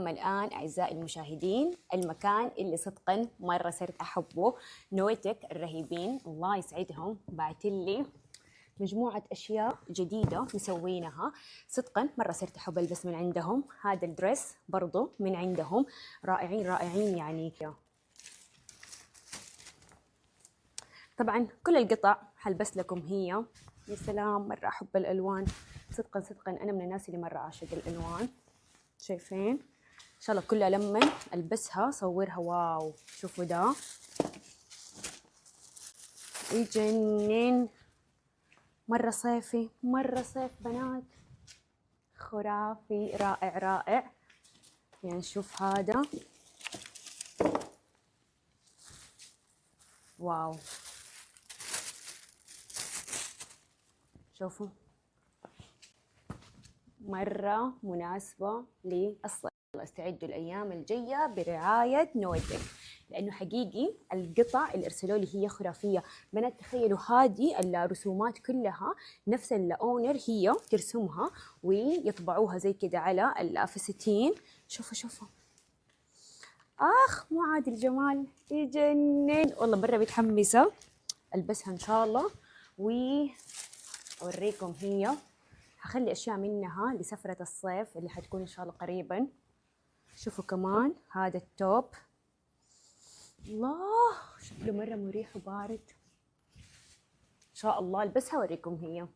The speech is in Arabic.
معاكم الآن أعزائي المشاهدين المكان اللي صدقاً مرة صرت أحبه، نويتك الرهيبين الله يسعدهم بعتلي مجموعة أشياء جديدة مسوينها. صدقاً مرة صرت أحب ألبس من عندهم. هذا الدرس برضو من عندهم، رائعين رائعين يعني. طبعاً كل القطع حلبس لكم هي. يا سلام، مرة أحب الألوان. صدقاً أنا من الناس اللي مرة أعشق الألوان. شايفين ان شاء الله كلها لما البسها صورها واو. شوفوا ده يجنن، مره صيفي، مره صيف بنات، خرافي، رائع رائع. يعني شوف هذا واو، شوفوا مرة مناسبة للصيف. استعدوا الأيام الجاية برعاية نويتك، لأنه حقيقي القطع اللي أرسلوا لي هي خرافية. بنات تخيلوا هذه الرسومات كلها نفس الأونر هي ترسمها ويطبعوها زي كده على الفساتين. شوفوا مو عادي الجمال، يجنن والله. مرة متحمسة ألبسها إن شاء الله وأوريكم هي. هخلي أشياء منها لسفرة الصيف اللي حتكون إن شاء الله قريبا. شوفوا كمان هذا التوب، الله شكله مرة مريح وبارد. إن شاء الله ألبسها وأوريكم هي.